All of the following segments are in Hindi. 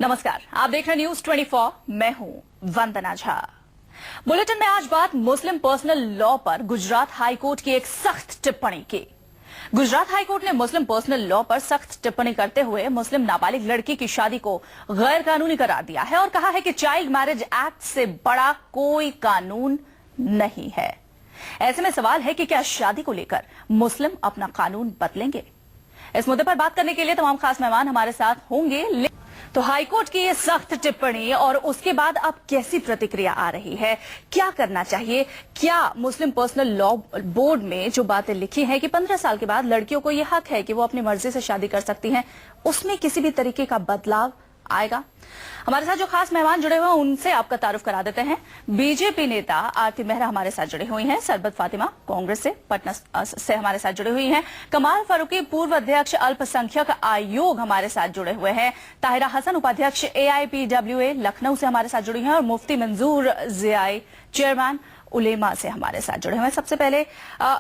नमस्कार, आप देख रहे हैं न्यूज 24। मैं हूं वंदना झा। बुलेटिन में आज बात मुस्लिम पर्सनल लॉ पर गुजरात हाईकोर्ट की एक सख्त टिप्पणी की। गुजरात हाईकोर्ट ने मुस्लिम पर्सनल लॉ पर सख्त टिप्पणी करते हुए मुस्लिम नाबालिग लड़की की शादी को गैर कानूनी करार दिया है और कहा है कि चाइल्ड मैरिज एक्ट से बड़ा कोई कानून नहीं है। ऐसे में सवाल है कि क्या शादी को लेकर मुस्लिम अपना कानून बदलेंगे? इस मुद्दे पर बात करने के लिए तमाम खास मेहमान हमारे साथ होंगे। तो हाईकोर्ट की ये सख्त टिप्पणी और उसके बाद अब कैसी प्रतिक्रिया आ रही है, क्या करना चाहिए? क्या मुस्लिम पर्सनल लॉ बोर्ड में जो बातें लिखी हैं कि 15 साल के बाद लड़कियों को ये हक है कि वो अपनी मर्जी से शादी कर सकती हैं, उसमें किसी भी तरीके का बदलाव आएगा? हमारे साथ जो खास मेहमान जुड़े हुए हैं उनसे आपका तारुफ करा देते हैं। बीजेपी नेता आरती मेहरा हमारे साथ जुड़ी हुई हैं, सरबत फातिमा कांग्रेस से पटना से हमारे साथ जुड़ी हुई हैं, कमाल फारूकी पूर्व अध्यक्ष अल्पसंख्यक आयोग हमारे साथ जुड़े हुए हैं, ताहिरा हसन उपाध्यक्ष AIPWA लखनऊ से हमारे साथ जुड़ी हैं और मुफ्ती मंजूर जियाई चेयरमैन उलेमा से हमारे साथ जुड़े हुए हैं। सबसे पहले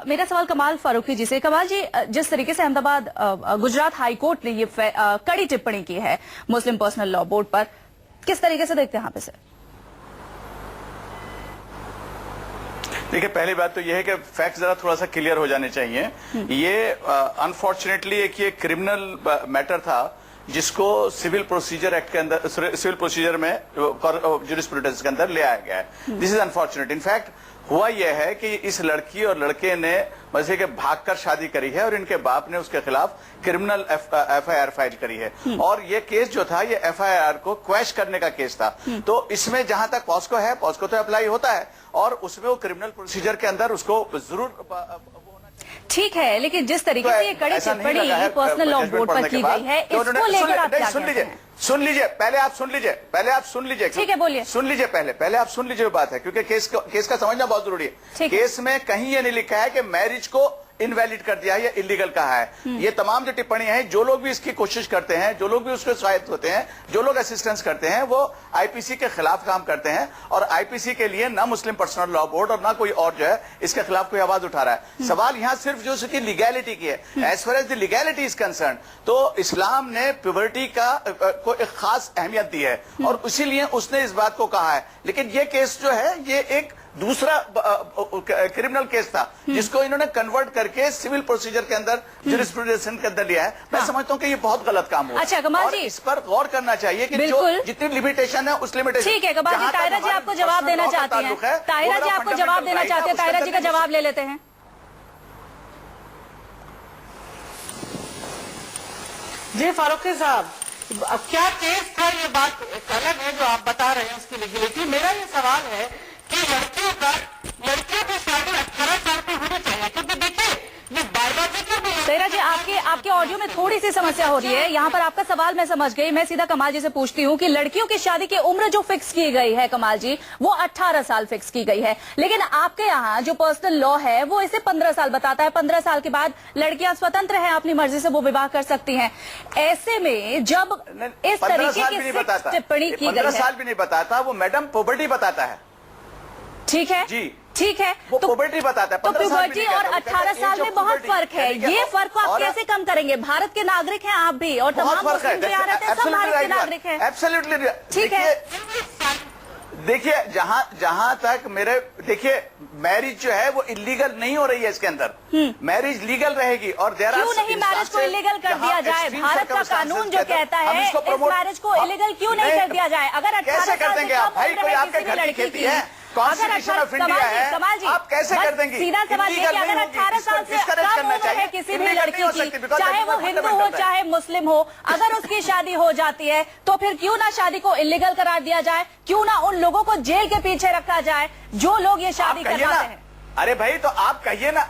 मेरा सवाल कमाल फारूकी जी से। कमाल जी, जिस तरीके से अहमदाबाद गुजरात हाईकोर्ट ने ये कड़ी टिप्पणी की है मुस्लिम पर्सनल लॉ बोर्ड पर, किस तरीके से देखते हैं यहाँ पे से? देखिए, पहली बात तो यह है कि फैक्ट जरा थोड़ा सा क्लियर हो जाने चाहिए। ये अनफॉर्चुनेटली एक ये क्रिमिनल मैटर था जिसको सिविल प्रोसीजर एक्ट के अंदर, सिविल प्रोसीजर में ज्यूरिस्प्रूडेंस के अंदर ले आया गया है। This is unfortunate. इनफैक्ट हुआ यह है कि इस लड़की और लड़के ने वैसे के भागकर शादी करी है और इनके बाप ने उसके खिलाफ क्रिमिनल FIR फाइल करी है और ये केस जो था ये FIR को क्वैश करने का केस था। तो इसमें जहां तक पॉस्को है, पॉस्को तो अप्लाई होता है और उसमें वो क्रिमिनल प्रोसीजर के अंदर उसको जरूर ठीक है, लेकिन जिस तरीके से ये कड़ी टिप्पणी पर्सनल लॉ बोर्ड पर की गई है, इसको लेकर आप क्या कहते हैं? सुन लीजिए, पहले आप सुन लीजिए। ठीक है, बोलिए। सुन लीजिए, पहले आप सुन लीजिए बात है, क्योंकि केस का समझना बहुत जरूरी है। केस में कहीं ये नहीं लिखा है कि मैरिज को इनवैलिड कर दिया है या इलीगल कहा है। ये तमाम जो टिप्पणियां हैं, जो लोग भी इसकी कोशिश करते हैं, जो लोग भी उसके सहायक होते हैं, जो लोग असिस्टेंस करते हैं, वो IPC के खिलाफ काम करते हैं और IPC के लिए ना मुस्लिम पर्सनल लॉ बोर्ड और ना कोई और जो है इसके खिलाफ कोई आवाज उठा रहा है। सवाल यहाँ सिर्फ जो उसकी लीगैलिटी की है। As far as the legality is concern, तो इस्लाम ने प्यूबर्टी को एक खास अहमियत दी है और इसीलिए उसने इस बात को कहा है। लेकिन ये केस जो है ये एक दूसरा क्रिमिनल केस था जिसको इन्होंने कन्वर्ट करके सिविल प्रोसीजर के अंदर ज्यूरिस्प्रूडेंस के अंदर लिया है। मैं समझता हूँ कि ये बहुत गलत काम हुआ। अच्छा कमाल जी, इस पर गौर करना चाहिए कि जो जितनी लिमिटेशन है उस लिमिटेशन। ठीक है कमाल जी, ताहिरा जी आपको जवाब देना चाहती हैं। ताहिरा जी आपको जवाब देना चाहते हैं, ताहिरा जी का जवाब ले लेते हैं। जी फारूकी साहब, अब क्या केस था? ये बात अलग है जो आप बता रहे हैं उसकी लीगलिटी। मेरा ये सवाल है कि लड़कियों की शादी 18 साल की होनी चाहिए, क्योंकि देखिए ये बायोलॉजिकल भी। ताहिरा जी, आपके ऑडियो में थोड़ी सी समस्या हो रही है। यहाँ पर आपका सवाल मैं समझ गई। मैं सीधा कमाल जी से पूछती हूँ कि लड़कियों की शादी की उम्र जो फिक्स की गई है कमाल जी, वो 18 साल फिक्स की गई है, लेकिन आपके यहाँ जो पर्सनल लॉ है वो इसे 15 साल बताता है। 15 साल के बाद लड़कियां स्वतंत्र हैं, अपनी मर्जी से वो विवाह कर सकती हैं। ऐसे में जब इस तरीके की टिप्पणी की गई है, 15 साल भी नहीं बताता, वो मैडम पुबर्टी बताता है। ठीक है जी, ठीक है, वो पुबर्टी बताता है। तो प्यूबर्टी और 18 साल में बहुत फर्क है। ये फर्क को आप कैसे कम करेंगे? भारत के नागरिक हैं आप भी और तमाम मुस्लिम जो यहाँ रहते हैं सब भारत के नागरिक हैं। एब्सोल्युटली ठीक है। देखिए, जहां तक मेरे, देखिए मैरिज जो है वो इलीगल नहीं हो रही है इसके अंदर। मैरिज लीगल रहेगी और क्यों नहीं मैरिज को इलीगल कर दिया जाए? भारत का कानून जो कहता है इस मैरिज को इलीगल क्यों नहीं कर दिया जाए? अगर 18 कर देंगे आप? भाई कोई आपके घर की खेती है, कॉन्स्टिट्यूशन ऑफ इंडिया है, आप कैसे कर देंगे? सीधा सवाल है कि अगर 18 साल से कम उम्र है किसी भी लड़की की, चाहे वो हिंदू हो चाहे मुस्लिम हो, अगर उसकी शादी हो जाती है तो फिर क्यों ना शादी को इलीगल करार दिया जाए? क्यों ना उन लोगों को जेल के पीछे रखा जाए जो लोग ये शादी करवाते हैं? अरे भाई, तो आप कहिए ना,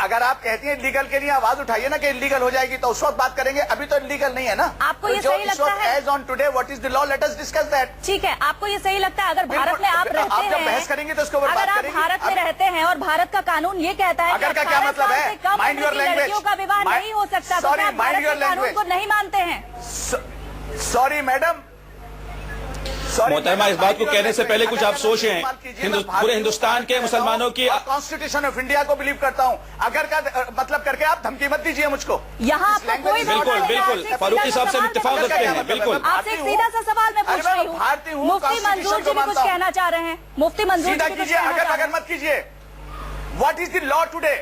अगर आप कहती हैं इलीगल के लिए आवाज उठाइए ना कि इलीगल हो जाएगी, तो उस वक्त बात करेंगे। अभी तो इलीगल नहीं है ना। आपको ये सही लगता है? As on today what is the law, let us discuss that. ठीक है, आपको ये सही लगता है? अगर भारत में आप रहते हैं, जब बहस करेंगे तो उसके ऊपर बात करेंगे। अगर आप भारत में रहते हैं और भारत का कानून ये कहता है अगर का क्या मतलब है? Mind your language. लड़कियों का विवाह नहीं हो सकता, तो आप भारत के कानून को नहीं मानते हैं? सॉरी मैडम, मोहतरमा, इस बात को कहने से पहले कुछ आप सोचें। पूरे हिंदुस्तान के मुसलमानों की कॉन्स्टिट्यूशन ऑफ इंडिया को बिलीव करता हूँ, अगर का मतलब करके आप धमकी मत दीजिए मुझको। यहाँ आपका कोई बिल्कुल बिल्कुल फारूकी साहब से इत्तेफाक रखते हैं। बिल्कुल आपसे एक सीधा सा सवाल मैं पूछ रही हूँ, मुफ्ती मंजूर जी भी कुछ कहना चाह रहे हैं। मुफ्ती मंजूर सीधा जी भी कुछ कीजिए, कहना चाह रहे अगर हैं। मत कीजिए। What is the law today?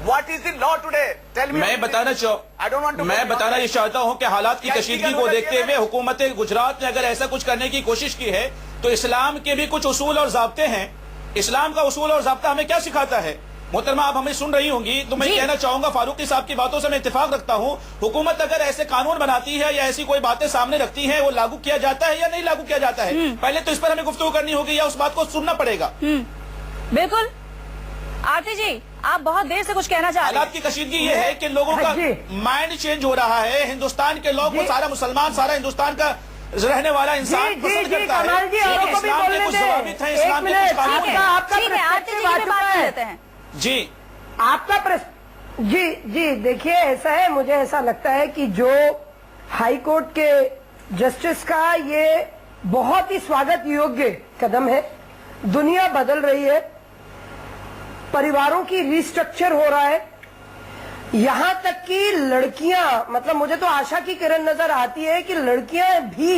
What is the law today? Tell me. मैं बताना ये चाहता हूं कि हालात की कशीदगी को देखते हुए हुकूमत गुजरात ने अगर ऐसा कुछ करने की कोशिश की है तो इस्लाम के भी कुछ उसूल और ज़ाब्ते हैं। इस्लाम का उसूल और ज़ाब्ता हमें क्या सिखाता है? मोहतरमा, आप हमें सुन रही होंगी तो मैं कहना चाहूंगा, फारूकी साहब की बातों से मैं इत्तेफाक रखता हूं। हुकूमत अगर ऐसे कानून बनाती है या ऐसी कोई बातें सामने रखती है, वो लागू किया जाता है या नहीं लागू किया जाता है, पहले तो इस पर हमें गुफ्तगू करनी होगी या उस बात को सुनना पड़ेगा। बिल्कुल। आरती जी, आप बहुत देर से कुछ कहना चाह रहे हैं। हालात की कशीदगी ये है कि लोगों का माइंड चेंज हो रहा है। हिंदुस्तान के लोग को सारा मुसलमान, सारा हिंदुस्तान का रहने वाला इंसान पसंद करता है। इस्लाम के कुछ ज़वाबित हैं, इस्लाम के कुछ कानून हैं। ठीक है, आरती जी की बात लेते हैं। जी, आपका प्रश्न। जी देखिए, ऐसा है, मुझे ऐसा लगता है कि जो हाई कोर्ट के जस्टिस का ये बहुत ही स्वागत योग्य कदम है। दुनिया बदल रही है, परिवारों की रिस्ट्रक्चर हो रहा है, यहां तक कि लड़कियां, मतलब मुझे तो आशा की किरण नजर आती है कि लड़कियां भी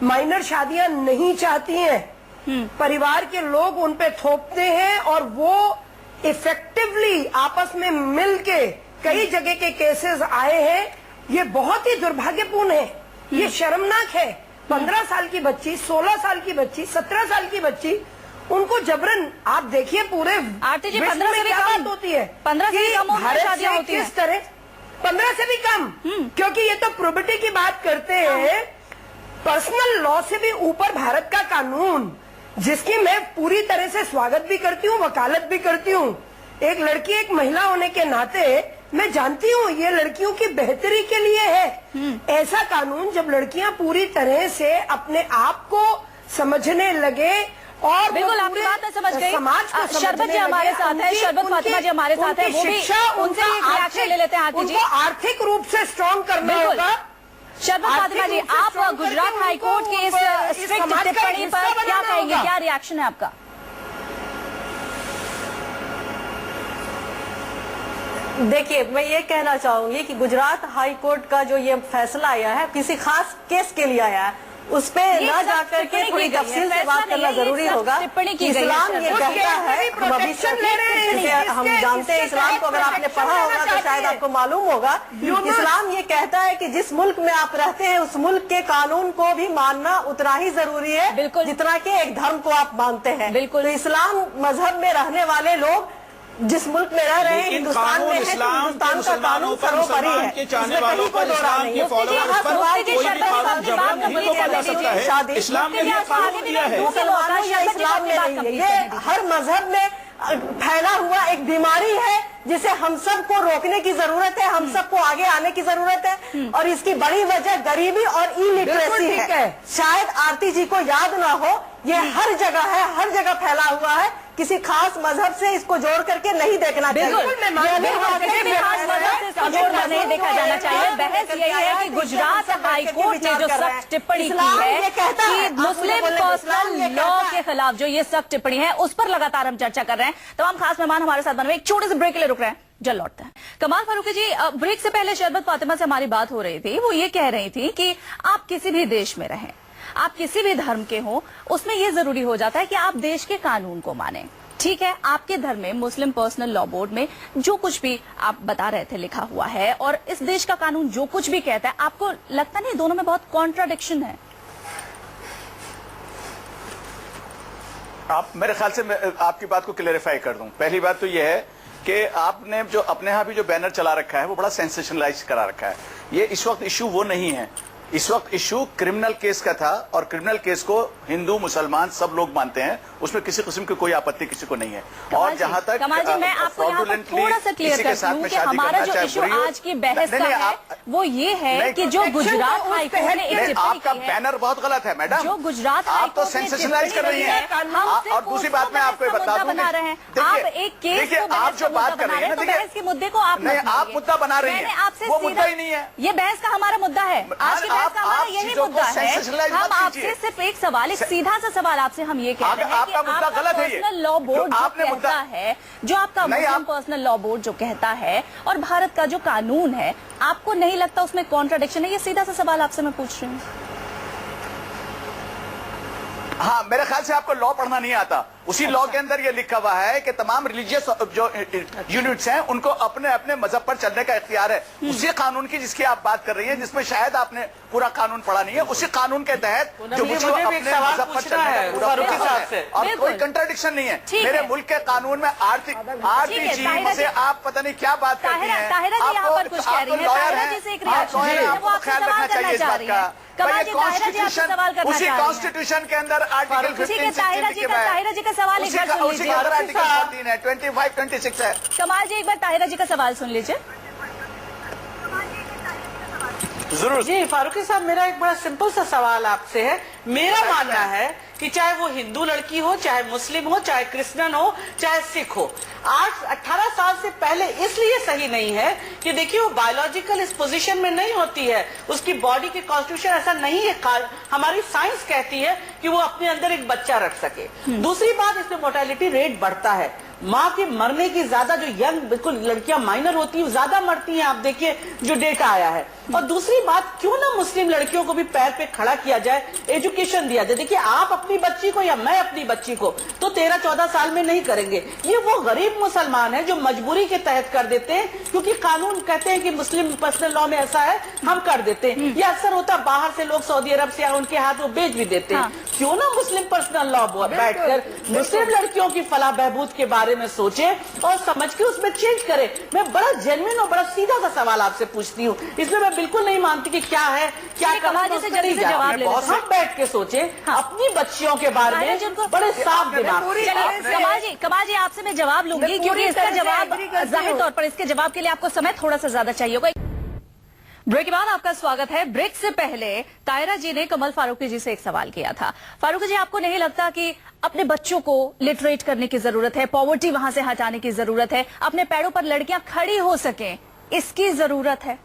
माइनर शादियां नहीं चाहती हैं। परिवार के लोग उन पे थोपते हैं और वो इफेक्टिवली आपस में मिलके कई जगह के केसेस आए हैं। ये बहुत ही दुर्भाग्यपूर्ण है, ये शर्मनाक है। 15 साल की बच्ची, 16 साल की बच्ची, 17 साल की बच्ची, उनको जबरन, आप देखिए पूरे आरती जी, विश्व 15 से में भी क्या कम बात होती है। 15 से भी कि कम उम्र में भारत शादियां से होती हैं। किस तरह 15 से भी कम, क्योंकि ये तो प्रोपर्टी की बात करते हैं। पर्सनल लॉ से भी ऊपर भारत का कानून, जिसकी मैं पूरी तरह से स्वागत भी करती हूँ, वकालत भी करती हूँ। एक लड़की, एक महिला होने के नाते मैं जानती हूँ ये लड़कियों की बेहतरी के लिए है। ऐसा कानून जब लड़कियां पूरी तरह से अपने आप को समझने लगे और बिल्कुल, आपकी बात मैं समझ गई। समाज को शरबत जी हमारे साथ है, शरबत फातिमा जी हमारे साथ है, वो भी उनसे भी रिएक्शन ले लेते हैं। आरती जी, उनको आर्थिक रूप से स्ट्रॉन्ग करना बिल्कुल। होगा। शरबत फातिमा जी, आप गुजरात हाई कोर्ट की इस स्ट्रिक्ट टिप्पणी पर क्या कहेंगे, क्या रिएक्शन है आपका? देखिए, मैं ये कहना चाहूंगी कि गुजरात हाई कोर्ट का जो ये फैसला आया है किसी खास केस के लिए आया है, उस पे न जाकर के थोड़ी तफसील से बात करना जरूरी होगा। इस्लाम ये कहता है, हम अभी हम जानते हैं इस्लाम को, अगर आपने पढ़ा होगा तो शायद आपको मालूम होगा। इस्लाम ये कहता है कि जिस मुल्क में आप रहते हैं उस मुल्क के कानून को भी मानना उतना ही जरूरी है जितना कि एक धर्म को आप मानते हैं। बिल्कुल। तो इस्लाम मजहब में रहने वाले लोग जिस मुल्क में रह रहे हैं, हिंदुस्तान में है, हिंदुस्तान का कानून सर्वोपरि है, इसमें कहीं कोई दो राय नहीं है। इस्लाम ने कानून दिया है, मुसलमानों या इस्लाम में नहीं है, ये हर मजहब में फैला हुआ एक बीमारी है जिसे हम सबको रोकने की जरूरत है, हम सबको आगे आने की जरूरत है। और इसकी बड़ी वजह गरीबी और इलिटरेसी है। शायद आरती जी को याद ना हो, ये हर जगह है, हर जगह फैला हुआ है। किसी खास मजहब से इसको जोड़ करके नहीं देखना चाहिए। नहीं देखा जाना चाहिए। बहस यही है कि गुजरात हाई कोर्ट ने जो सख्त टिप्पणी की है कि मुस्लिम पर्सनल लॉ के खिलाफ जो ये सख्त टिप्पणी है, उस पर लगातार हम चर्चा कर रहे हैं। तमाम खास मेहमान हमारे साथ बने हुए, एक छोटे से ब्रेक के लिए रुक रहे हैं, जल्द लौटते हैं। कमाल फारूकी जी, ब्रेक से पहले शरबत फातिमा से हमारी बात हो रही थी, वो ये कह रही थी कि आप किसी भी देश में रहें, आप किसी भी धर्म के हो, उसमें यह जरूरी हो जाता है कि आप देश के कानून को मानें। ठीक है, आपके धर्म में मुस्लिम पर्सनल लॉ बोर्ड में जो कुछ भी आप बता रहे थे लिखा हुआ है, और इस देश का कानून जो कुछ भी कहता है, आपको लगता नहीं दोनों में बहुत कॉन्ट्राडिक्शन है? आप, मेरे ख्याल से मैं आपकी बात को क्लेरिफाई कर दूं। पहली बात तो यह है कि आपने जो अपने यहाँ भी जो बैनर चला रखा है वो बड़ा सेंसेशनलाइज करा रखा है। ये इस वक्त इश्यू वो नहीं है, इस वक्त इश्यू क्रिमिनल केस का था, और क्रिमिनल केस को हिंदू मुसलमान सब लोग मानते हैं, उसमें किसी किस्म की कोई आपत्ति किसी को नहीं है। और जहां तक कमाल जी, मैं आपको यहाँ पर थोड़ा सा क्लियर करती हूँ कि हमारा जो इश्यू आज की बहस का है, वो ये है कि जो गुजरात हाई कोर्ट ने एक टिप्पणी आपका की है, बैनर बहुत गलत है मैडम। जो गुजरात आप तो हाईकोर्ट ने सेंसेशनलाइज कर रही हैं। और दूसरी बात मैं आपको बता दूं, बना रहे हैं आप एक केस देखिए को आप जो बात कर रही हैं तो बहस के मुद्दे को आप नहीं, आप मुद्दा बना रही हैं, आपसे वो मुद्दा ही नहीं है। ये बहस का हमारा मुद्दा है, आज की बहस का हमारा यही मुद्दा है। हम आपसे सिर्फ एक सवाल, एक सीधा सा सवाल आपसे हम ये कह रहे हैं कि आपका मुद्दा गलत है। पर्सनल लॉ बोर्ड जो कहता है, जो आपका मुस्लिम पर्सनल लॉ बोर्ड जो कहता है और भारत का जो कानून है, आपको नहीं लगता उसमें कॉन्ट्राडिक्शन है? ये सीधा सा सवाल आपसे मैं पूछ रही हूँ। हाँ, मेरे ख्याल से आपको लॉ पढ़ना नहीं आता। उसी लॉ के अंदर ये लिखा हुआ है कि तमाम रिलीजियस जो यूनिट्स हैं उनको अपने अपने मजहब पर चलने का इख्तियार है। उसी कानून की जिसकी आप बात कर रही हैं, जिसमें शायद आपने पूरा कानून पढ़ा नहीं है, उसी कानून के तहत जो मुझको अपने मजहब पर चलने का पूरा इख्तियार है और कोई कंट्राडिक्शन नहीं है। मेरे मुल्क के कानून में आरटीजी से आप पता नहीं क्या बात करती हैं। आप लॉयर हैं, आपको ख्याल रखना चाहिए इस बात का। उसी कॉन्स्टिट्यूशन के अंदर आर्टिकल 15 ताहिरा जी का सवाल एक बार सुन लीजिए। आर्टिकल 14 है, 25, 26 है। कमाल जी, एक बार ताहिरा जी का सवाल सुन लीजिए। जरूर जी फारूकी साहब, मेरा एक बड़ा सिंपल सा सवाल आपसे है। मेरा मानना है कि चाहे वो हिंदू लड़की हो, चाहे मुस्लिम हो, चाहे क्रिश्चियन हो, चाहे सिख हो, आज 18 साल से पहले इसलिए सही नहीं है कि देखिए वो बायोलॉजिकल इस पोजीशन में नहीं होती है, उसकी बॉडी के कॉन्स्टिट्यूशन ऐसा नहीं है। हमारी साइंस कहती है कि वो अपने अंदर एक बच्चा रख सके। दूसरी बात, इसमें मोर्टेलिटी रेट बढ़ता है। माँ के मरने की ज्यादा, जो यंग बिल्कुल लड़कियां माइनर होती हैं ज्यादा मरती हैं, आप देखिए जो डेटा आया है। और दूसरी बात, क्यों ना मुस्लिम लड़कियों को भी पैर पे खड़ा किया जाए, एजुकेशन दिया जाए। देखिए आप अपनी बच्ची को या मैं अपनी बच्ची को तो 13-14 साल में नहीं करेंगे। ये वो गरीब मुसलमान है जो मजबूरी के तहत कर देते हैं, क्योंकि कानून कहते हैं कि मुस्लिम पर्सनल लॉ में ऐसा है, हम कर देते हैं। ये अक्सर होता है, बाहर से लोग सऊदी अरब से उनके हाथ वो बेच भी देते हैं। क्यों ना मुस्लिम पर्सनल लॉ बैठकर मुस्लिम लड़कियों की फलाह बहबूद के बारे में सोचे और समझ के उसमें चेंज करे। मैं बड़ा जेन्युइन और बड़ा सीधा सा सवाल आपसे पूछती हूँ, इसमें मैं बिल्कुल नहीं मानती कि क्या है क्या करना, जल्दी से जवाब ले। हम बैठ के सोचे अपनी बच्चियों के बारे में बड़े साफ दिमाग। कमाल जी, आपसे मैं जवाब लूंगी क्योंकि इसका जवाब जाहिर तौर पर, इसके जवाब के लिए आपको समय थोड़ा सा ज्यादा चाहिए होगा। ब्रेक के बाद आपका स्वागत है। ब्रेक से पहले ताहिरा जी ने कमल फारूकी जी से एक सवाल किया था। फारूकी जी, आपको नहीं लगता कि अपने बच्चों को लिटरेट करने की जरूरत है, पॉवर्टी वहां से हटाने की जरूरत है, अपने पैरों पर लड़कियां खड़ी हो सकें, इसकी जरूरत है?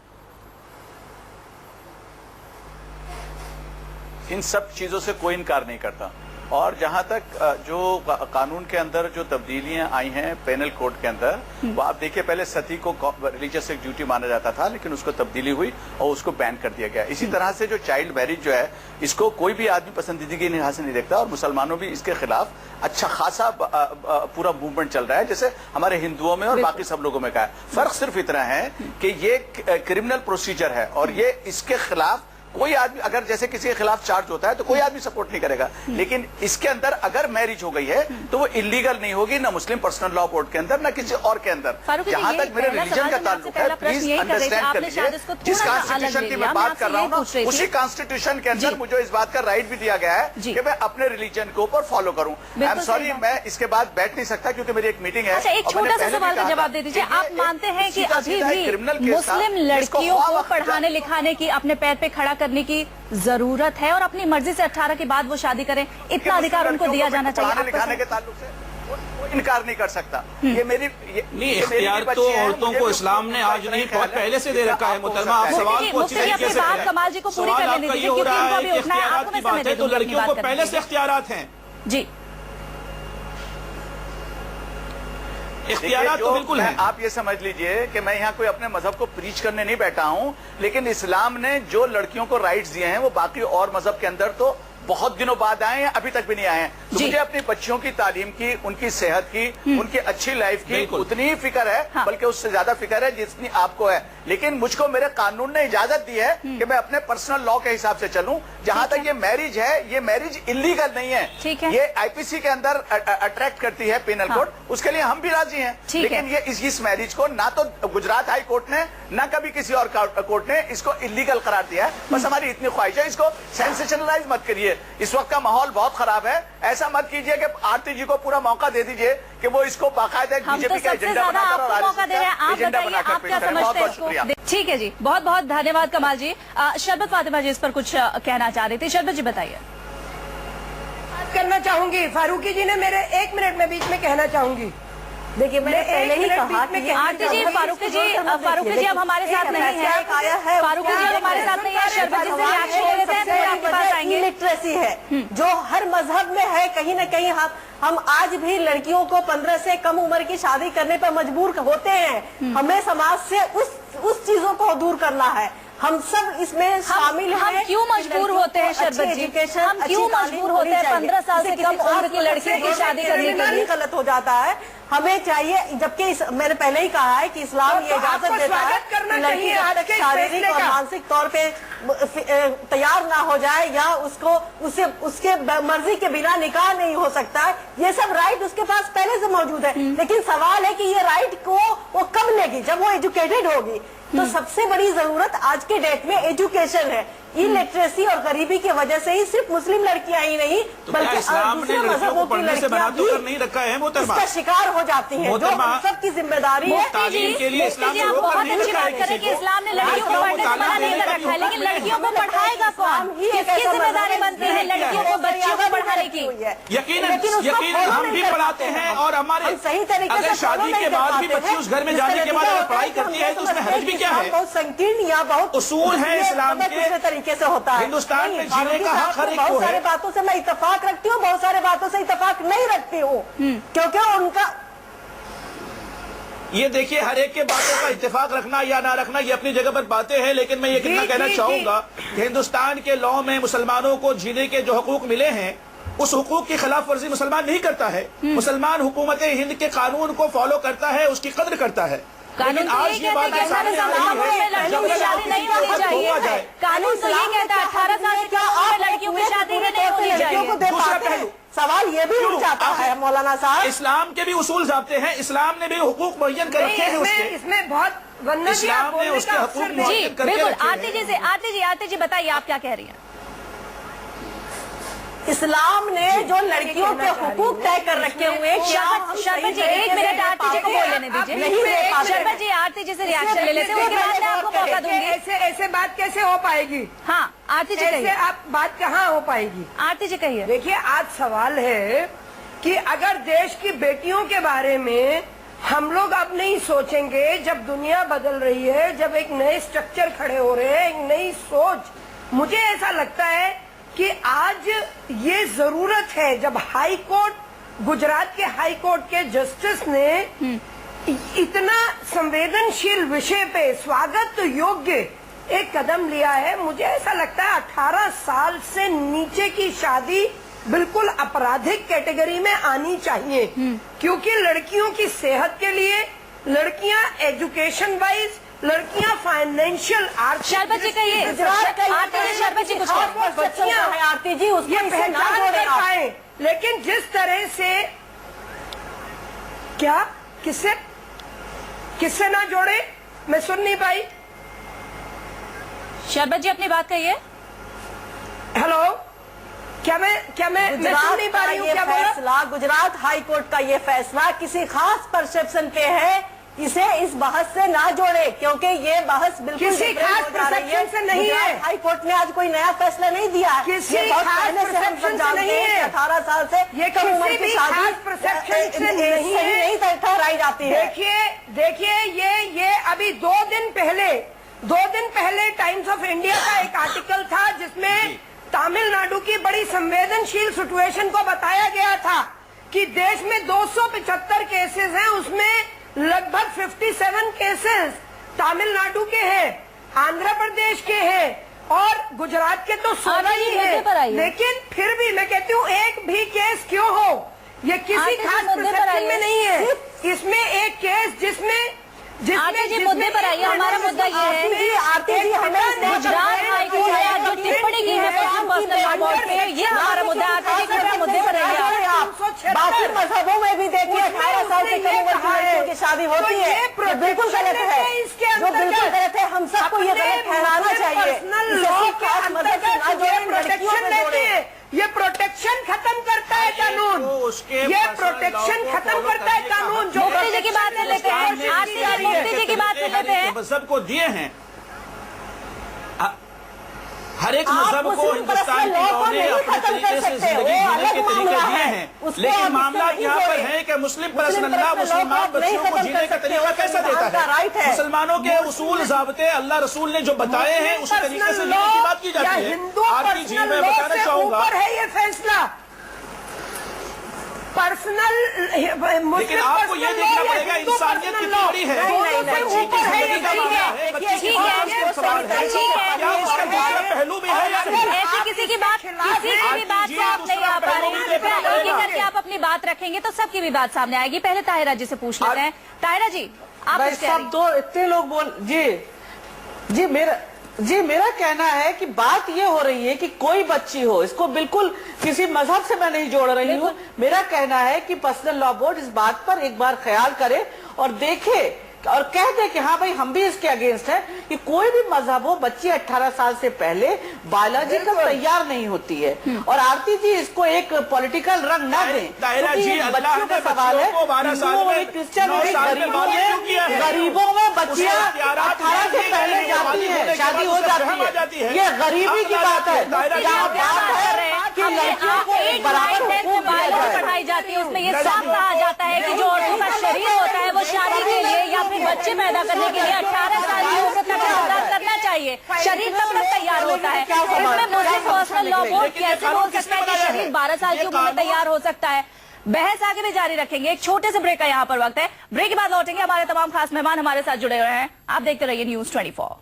इन सब चीजों से कोई इनकार नहीं करता। और जहां तक जो कानून के अंदर जो तब्दीलियां आई हैं पेनल कोड के अंदर, वो आप देखिए, पहले सती को रिलीजियस एक ड्यूटी माना जाता था, लेकिन उसको तब्दीली हुई और उसको बैन कर दिया गया। इसी तरह से जो चाइल्ड मैरिज जो है, इसको कोई भी आदमी पसंदीदगी की निगाह से नहीं देखता और मुसलमानों भी इसके खिलाफ अच्छा खासा पूरा मूवमेंट चल रहा है, जैसे हमारे हिंदुओं में और बाकी सब लोगों में का है। फर्क सिर्फ इतना है कि ये क्रिमिनल प्रोसीजर है और ये इसके खिलाफ कोई आदमी, अगर जैसे किसी के खिलाफ चार्ज होता है तो कोई आदमी सपोर्ट नहीं करेगा, लेकिन इसके अंदर अगर मैरिज हो गई है तो वो इलीगल नहीं होगी, ना मुस्लिम पर्सनल लॉ बोर्ड के अंदर, ना किसी और के अंदर। जहां तक मेरे रिलीजन का ताल्लुक है, प्लीज अंडरस्टैंड कर लीजिए, जिस कॉन्स्टिट्यूशन की मैं बात कर रहा हूँ उसी कॉन्स्टिट्यूशन के अंदर मुझे इस बात का राइट भी दिया गया है कि मैं अपने रिलीजन के ऊपर फॉलो करूँ। आई एम सॉरी, मैं इसके बाद बैठ नहीं सकता क्योंकि मेरी एक मीटिंग है। एक छोटा सा सवाल का जवाब दे दीजिए। आप मानते हैं कि अभी भी मुस्लिम लड़कियों को पढ़ाने लिखाने की, अपने पैर पे खड़ा करने की जरूरत है और अपनी मर्जी से 18 के बाद वो शादी करें, इतना अधिकार उनको दिया जाना चाहिए? पढ़ाने लिखाने के ताल्लुक से कोई इनकार नहीं कर सकता। ये मेरी नहीं, इख्तियार तो औरतों को इस्लाम ने आज नहीं, बहुत पहले से दे रखा है। मुहतरमा, आप सवाल को अच्छी तरीके से करें। कमाल जी को पूरी करने दीजिए, ये हो रहा है कि इख्तियारात की बात है तो लड़कियों को पहले से इख्तियारात हैं। जी, इख्तियारात तो बिल्कुल है। आप ये समझ लीजिए कि मैं यहाँ कोई अपने मजहब को प्रीच करने नहीं बैठा हूँ, लेकिन इस्लाम ने जो लड़कियों को राइट्स दिए हैं वो बाकी और मजहब के अंदर तो बहुत दिनों बाद आए हैं, अभी तक भी नहीं आए हैं। तो मुझे अपनी बच्चियों की तालीम की, उनकी सेहत की, उनकी अच्छी लाइफ की उतनी ही फिक्र है, बल्कि उससे ज्यादा फिक्र है जितनी आपको है। लेकिन मुझको मेरे कानून ने इजाजत दी है कि मैं अपने पर्सनल लॉ के हिसाब से चलूं। जहां तक ये मैरिज है, ये मैरिज इलीगल नहीं है, ये आईपीसी के अंदर अट्रैक्ट करती है पेनल कोड, उसके लिए हम भी राजी हैं। लेकिन ये इस मैरिज को ना तो गुजरात हाई कोर्ट ने, ना कभी किसी और कोर्ट ने इसको इलीगल करार दिया है। बस हमारी इतनी ख्वाहिश है, इसको सेंसेशनलाइज मत करिए। इस वक्त का माहौल बहुत खराब है। ऐसा मत कीजिए कि आरती जी को पूरा मौका दे दीजिए कि वो इसको बाकायदा बीजेपी का एजेंडा बनाकर और एजेंडा बनाकर पेश करें। बहुत बहुत शुक्रिया। ठीक है जी, बहुत बहुत धन्यवाद कमाल जी। शरबत फातिमा जी इस पर कुछ कहना चाह रही थी। शरबत जी बताइए। बात करना चाहूंगी, फारूकी जी ने मेरे 1 मिनट में बीच में कहना चाहूंगी। देखिए मैंने पहले ही कहा कि आरती जी, फारूकी जी अब हमारे साथ नहीं है। फारूकी जी अब हमारे साथ नहीं है। शरबत जी से रिएक्शन ले लेते हैं, फिर आपके पास आएंगे। लिटरेसी है जो हर मजहब में है। कहीं न कहीं हम आज भी लड़कियों को 15 से कम उम्र की शादी करने पर मजबूर होते हैं। हमें समाज से उस चीजों को दूर करना है। हम सब इसमें शामिल हैं। हम क्यों मजबूर होते हैं शरबत जी? हम क्यों मजबूर होते हैं 15 साल से कम उम्र की लड़कियों की शादी करने के लिए? गलत हो जाता है। हमें चाहिए, जबकि मैंने पहले ही कहा है कि इस्लाम ये इजाजत देता है कि लड़की जब तक शारीरिक और मानसिक तौर पे तैयार ना हो जाए या उसके मर्जी के बिना निकाह नहीं हो सकता है। ये सब राइट उसके पास पहले से मौजूद है। लेकिन सवाल है कि ये राइट को वो कब लेगी? जब वो एजुकेटेड होगी। तो सबसे बड़ी जरूरत आज के डेट में एजुकेशन है। इलिटरेसी और गरीबी की वजह से ही सिर्फ मुस्लिम लड़कियां ही नहीं बल्कि दूसरे मजहबों की लड़कियां भी नहीं रखा है इसका शिकार हो जाती हैं, जो हम सब की जिम्मेदारी है। तालीम के लिए इस्लाम ने रोक कर नहीं रखा है किसी को। इस्लाम ने लड़कियों को पढ़ने से मना नहीं कर रखा है, लेकिन लड़कियों को पढ़ाएगा कौन? किसकी जिम्मेदारी बनती है लड़कियों को, बच्चियों को पढ़ाने की? यकीन हम भी पढ़ाते हैं और हमारे सही तरीके से शादी के बाद भी बच्ची उस घर में जाने के बाद अगर पढ़ाई करती है तो उसमें हर्ज भी क्या है? बहुत संकीर्ण या बहुत उसूल है इस्लाम के तरीके से होता है। हिंदुस्तान में जीने का हक हर एक को है। बहुत सारे बातों से मैं इत्तेफाक रखती हूँ, बहुत सारे बातों से इत्तेफाक नहीं रखती हूँ, क्योंकि उनका ये देखिए हर एक के बातों का इत्तेफाक रखना या ना रखना ये अपनी जगह पर बातें हैं, लेकिन मैं ये कितना कहना चाहूंगा कि हिंदुस्तान के लॉ में मुसलमानों को जीने के जो हुकूक मिले हैं उस हुकूक की खिलाफ वर्जी मुसलमान नहीं करता है। मुसलमान हुकूमत हिंद के कानून को फॉलो करता है, उसकी कद्र करता है। कानून आज ये बात सामने आ रही है लड़कियों की शादी नहीं होनी चाहिए। कानून तो ये कहता है 18 साल से कम उम्र लड़कियों की शादी नहीं होनी चाहिए। दूसरा पहलू सवाल ये भी उठ जाता है मौलाना साहब, इस्लाम के भी उसूल ज़ाब्ते हैं, इस्लाम ने भी हुकूक मुअय्यन कर रखे हैं उसके। इसमें बहुत इस्लाम ने उसके हुकूक मुअय्यन करके बिल्कुल। रखे हैं। आरती जी बताइए आप क्या कह रही हैं? इस्लाम ने जो लड़कियों के हुकूक तय कर रखे हुए हैं, शरबत जी 1 मिनट आरती जी को बोल लेने दीजिए। शरबत जी आरती जी से रिएक्शन ले लेते हैं, उसके बाद मैं आपको मौका दूंगी। ऐसे बात कैसे हो पाएगी? हाँ आरती जी कहिए। आप बात कहाँ हो पाएगी? आरती जी कहिए। देखिए आज सवाल है कि अगर देश की बेटियों के बारे में हम लोग अब नहीं सोचेंगे, जब दुनिया बदल रही है, जब एक नए स्ट्रक्चर खड़े हो रहे हैं, एक नई सोच, मुझे ऐसा लगता है कि आज ये जरूरत है, जब हाई कोर्ट, गुजरात के हाई कोर्ट के जस्टिस ने इतना संवेदनशील विषय पे स्वागत योग्य एक कदम लिया है, मुझे ऐसा लगता है 18 साल से नीचे की शादी बिल्कुल आपराधिक कैटेगरी में आनी चाहिए, क्योंकि लड़कियों की सेहत के लिए, लड़कियां एजुकेशन वाइज, लड़कियां फाइनेंशियल शरबत जी कहिए। शरबत जी कुछ बच्चियां है आरती जी उसको ये पहचान कर पाए, लेकिन जिस तरह से क्या किससे ना जोड़े, मैं सुन नहीं पाई। शरबत जी अपनी बात कहिए। हेलो, क्या मैं सुन नहीं पा रही हूँ? क्या फैसला गुजरात हाई कोर्ट का ये फैसला किसी खास परसेप्शन पे है, इसे इस बहस से ना जोड़े, क्योंकि ये बहस बिल्कुल किसी खास परसेप्शन से नहीं है। हाई कोर्ट ने आज कोई नया फैसला नहीं दिया है, किसी खास परसेप्शन से नहीं है। 18 साल से ये कम उम्र की शादी परसेप्शन से नहीं ठहराई जाती है। देखिए ये अभी 2 दिन पहले टाइम्स ऑफ इंडिया का एक आर्टिकल था जिसमें तमिलनाडु की बड़ी संवेदनशील सिचुएशन को बताया गया था कि देश में 275 केसेस हैं, उसमें लगभग 57 केसेस तमिलनाडु के हैं, आंध्र प्रदेश के हैं और गुजरात के तो 16 ही हैं। लेकिन फिर भी मैं कहती हूँ एक भी केस क्यों हो, ये किसी खास परसेप्शन में नहीं है। इसमें एक केस जिसमें मुद्दे पर आइए। हमारा मुद्दा ये है आरती जी हमें गुजरात हाई कोर्ट ने जो टिप्पणी की है पर्सनल लॉ बोर्ड पे, ये हमारा मुद्दा। आरती जी कृपया मुद्दे पर आइए। बाकी मजहबों में भी देखिए 18 साल से कम उम्र की लड़कियों की शादी होती है, ये बिल्कुल गलत है, जो बिल्कुल गलत है। हम सबको ये गलत ठहराना चाहिए। पर्सनल लॉ के अंतर्गत प्रोटेक्शन लेते हैं, ये प्रोटेक्शन खत्म करता है कानून, ये प्रोटेक्शन खत्म करता है कानून। जो मुफ्ती जी की बात ले लेते हैं, आरती जी मुफ्ती जी की बात ले लेते हैं। मजहब को दिए हैं, हर एक मजहब को हिंदुस्तान की लोगों ने अपने तरीके से जिंदगी जीने के तरीके दिए हैं, लेकिन मामला यहाँ पर है कि मुस्लिम पर्सनल लॉ मुसलमान बच्चों को जीने का तरीका कैसा देता है। मुसलमानों के उसूल जाब्ते अल्लाह रसूल ने जो बताए हैं उसी तरीके से जीने की बात की जाती है। आरती जी मैं बताना चाहूंगा है ये फैसला पर्सनल, लेकिन आपको ये देखना पड़ेगा इंसानियत कितनी बड़ी है। पहलू भी है, ऐसी किसी की बात से आप नहीं आ पा रहे हैं, करके आप अपनी बात रखेंगे तो सबकी भी बात सामने आएगी। पहले ताहिरा जी से पूछ लेते हैं। ताहिरा जी आप सब दो इतने लोग बोल जी मेरा कहना है कि बात ये हो रही है कि कोई बच्ची हो, इसको बिल्कुल किसी मजहब से मैं नहीं जोड़ रही हूँ। मेरा कहना है कि पर्सनल लॉ बोर्ड इस बात पर एक बार ख्याल करे और देखे और कह दे कि हाँ भाई हम भी इसके अगेंस्ट है कि कोई भी मजहब हो, बच्ची 18 साल से पहले बायोलॉजिकल तैयार नहीं होती है। और आरती जी इसको एक पॉलिटिकल रंग न दें, बच्चों का सवाल है। क्रिश्चियन गरीबों में बच्चियां 18 से पहले जाती है, शादी हो जाती है। ये गरीबी की बात है। कि लड़कियों को बराबर पढ़ाई जाती है, उसमें ये साफ कहा जाता है कि जो औरतों का शरीर होता है वो शादी के लिए या फिर बच्चे पैदा करने के लिए 18 साल की उम्र तक इंतजार करना चाहिए। शरीर तब तक तैयार होता है। इसमें मुस्लिम पर्सनल लॉ बोर्ड कैसे बोल सकता है कि शरीर 12 साल की उम्र में तैयार हो सकता है। बहस आगे भी जारी रखेंगे, एक छोटे से ब्रेक का यहाँ पर वक्त है। ब्रेक के बाद लौटेंगे, हमारे तमाम खास मेहमान हमारे साथ जुड़े हुए हैं। आप देखते रहिए न्यूज 24।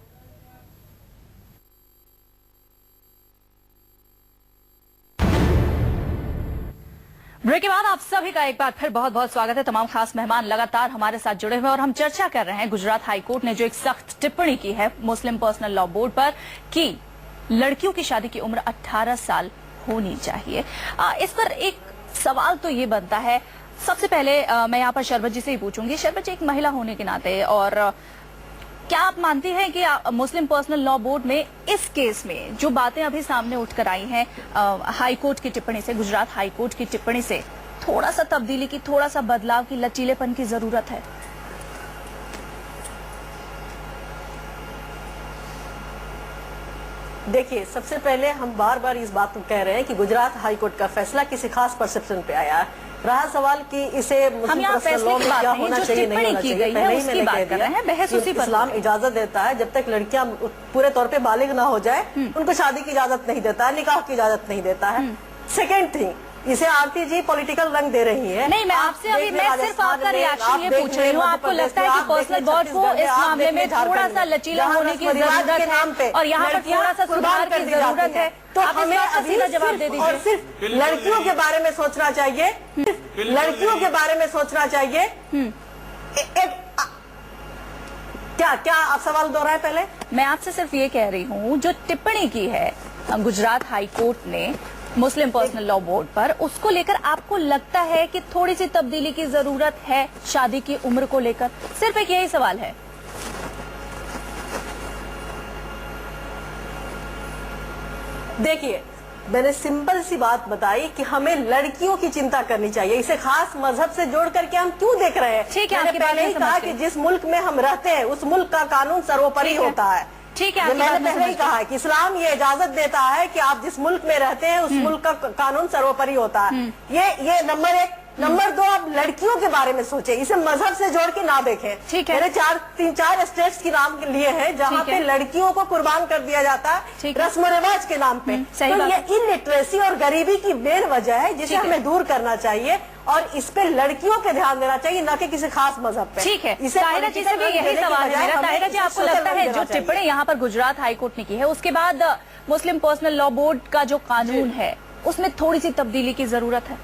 ब्रेक के बाद आप सभी का एक बार फिर बहुत बहुत स्वागत है। तमाम खास मेहमान लगातार हमारे साथ जुड़े हुए और हम चर्चा कर रहे हैं गुजरात हाईकोर्ट ने जो एक सख्त टिप्पणी की है मुस्लिम पर्सनल लॉ बोर्ड पर कि लड़कियों की शादी की उम्र 18 साल होनी चाहिए। इस पर एक सवाल तो ये बनता है, सबसे पहले मैं यहाँ पर शरबत जी से ही पूछूंगी। शरबत जी, एक महिला होने के नाते और क्या आप मानती हैं कि मुस्लिम पर्सनल लॉ बोर्ड ने इस केस में जो बातें अभी सामने उठकर आई हैं हाईकोर्ट की टिप्पणी से, गुजरात हाईकोर्ट की टिप्पणी से, थोड़ा सा तब्दीली की, थोड़ा सा बदलाव की, लचीलेपन की जरूरत है? देखिए, सबसे पहले हम बार बार इस बात को कह रहे हैं कि गुजरात हाईकोर्ट का फैसला किसी खास परसेप्शन पे आया है। रहा सवाल कि इसे मुस्लिम पर्सनल लॉ में क्या होना चाहिए, नहीं होना चाहिए, पहले ही मैंने कह दिया है बहस उसी पर। इस्लाम इजाजत देता है जब तक लड़कियां पूरे तौर पे बालिग ना हो जाए उनको शादी की इजाजत नहीं देता है, निकाह की इजाजत नहीं देता है। सेकेंड थिंग, इसे आरती जी पॉलिटिकल रंग दे रही है। नहीं, मैं आपसे अभी मैं सिर्फ आपका रिएक्शन ये पूछ रही हूँ। आपको लगता है कि पर्सनल बोर्ड को इस मामले में थोड़ा सा लचीला होने की जरूरत है और यहाँ पर थोड़ा सा सुधार की जरूरत है? तो हमें अभी का जवाब दे दीजिए। और सिर्फ लड़कियों के बारे में सोचना चाहिए, लड़कियों के बारे में सोचना चाहिए। क्या आप सवाल दोहराए? पहले मैं आपसे सिर्फ ये कह रही हूँ, जो टिप्पणी की है गुजरात हाईकोर्ट ने मुस्लिम पर्सनल लॉ बोर्ड पर, उसको लेकर आपको लगता है कि थोड़ी सी तब्दीली की जरूरत है शादी की उम्र को लेकर? सिर्फ एक यही सवाल है। देखिए, मैंने सिंपल सी बात बताई कि हमें लड़कियों की चिंता करनी चाहिए। इसे खास मजहब से जोड़ करके हम क्यों देख रहे हैं? ठीक है, मैंने पहले ही कहा कि जिस मुल्क में हम रहते हैं उस मुल्क का कानून सर्वोपरि होता है। ठीक है, मैंने पहले ही कहा कि इस्लाम ये इजाजत देता है कि आप जिस मुल्क में रहते हैं उस मुल्क का कानून सर्वोपरि होता है। ये नंबर 1। नंबर 2, आप लड़कियों के बारे में सोचें, इसे मजहब से जोड़ के ना देखें। ठीक है, मैंने 3-4 स्टेट्स की नाम लिए हैं जहाँ पे लड़कियों को कुर्बान कर दिया जाता है रस्म रिवाज के नाम पे। तो ये इलिटरेसी और गरीबी की मेन वजह है जिसे हमें दूर करना चाहिए और इस पे लड़कियों पे ध्यान देना चाहिए, न कि किसी खास मजहब पे। ठीक है, ताहिरा जी से भी यही सवाल है मेरा। ताहिरा जी, आपको लगता है जो टिप्पणी यहाँ पर गुजरात हाईकोर्ट ने की है उसके बाद मुस्लिम पर्सनल लॉ बोर्ड का जो कानून है उसमें थोड़ी सी तब्दीली की जरूरत है?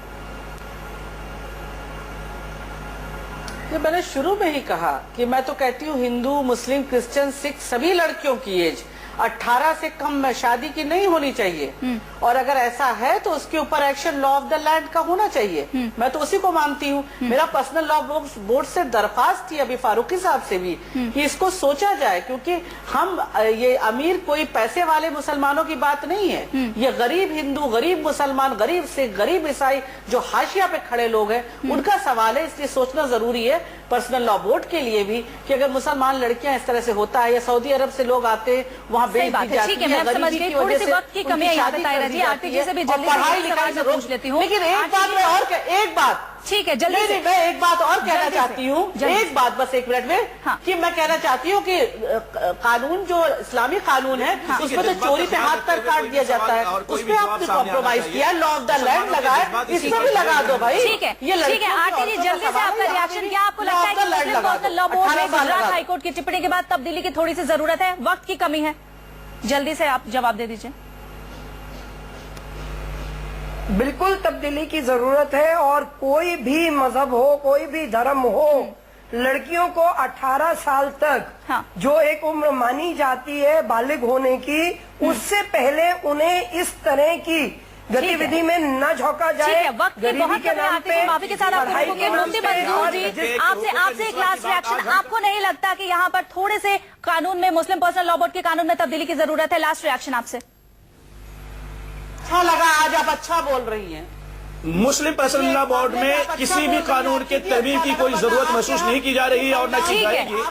मैंने शुरू में ही कहा कि मैं तो कहती हूँ हिंदू, मुस्लिम, क्रिश्चियन, सिख सभी लड़कियों की एज 18 से कम शादी की नहीं होनी चाहिए, और अगर ऐसा है तो उसके ऊपर action law of the land का होना चाहिए। मैं तो उसी को मानती हूँ। मेरा पर्सनल लॉ बोर्ड से दरख्वास्त थी अभी फारूकी साहब से भी कि इसको सोचा जाए, क्योंकि हम ये अमीर कोई पैसे वाले मुसलमानों की बात नहीं है, ये गरीब हिंदू, गरीब मुसलमान, गरीब सिख, गरीब ईसाई जो हाशिया पे खड़े लोग हैं उनका सवाल है। इसलिए सोचना जरूरी है पर्सनल लॉ बोर्ड के लिए भी कि अगर मुसलमान लड़कियां इस तरह से होता है, या सऊदी अरब से लोग आते हैं वहाँ बेच दी जाती है, गरीबी की वजह से की कमी है, शादी कर दी जाती है, और पढ़ाई लिखाई से रोक लेती हूँ। लेकिन एक बात मैं और एक बात ठीक है, जल्दी से मैं एक बात और कहना चाहती हूँ, एक बात बस 1 मिनट में, कि मैं कहना चाहती हूँ कि कानून जो इस्लामी कानून है उसमें तो चोरी पे हाथ पर काट दिया जाता है, उस पर आपने कॉम्प्रोमाइज किया, लॉ ऑफ द लैंड लगाए, इसमें भी लगा दो भाई। ठीक है, ठीक है आरती जी, जल्दी से आपका रिएक्शन। क्या आपको लगता है कि मुस्लिम पर्सनल लॉ बोर्ड में गुजरात हाईकोर्ट की टिप्पणी के बाद तब्दीली की थोड़ी सी जरूरत है, वक्त की कमी है? जल्दी से आप जवाब दे दीजिए। बिल्कुल तब्दीली की जरूरत है, और कोई भी मजहब हो, कोई भी धर्म हो, लड़कियों को 18 साल तक जो एक उम्र मानी जाती है बालिग होने की, उससे पहले उन्हें इस तरह की गतिविधि में न झोंका जाए। वक्त की बहुत कमी आती है, माफी के साथ आपसे आपसे एक लास्ट रिएक्शन। आपको नहीं लगता कि यहाँ पर थोड़े से कानून में, मुस्लिम पर्सनल लॉ बोर्ड के कानून में तब्दीली की जरूरत है? लास्ट रिएक्शन आपसे। अच्छा लगा, आज आप अच्छा बोल रही हैं। मुस्लिम पर्सनल लॉ बोर्ड में किसी भी कानून के तरमीम की कोई जरूरत महसूस नहीं की जा रही है और न की जाएगी।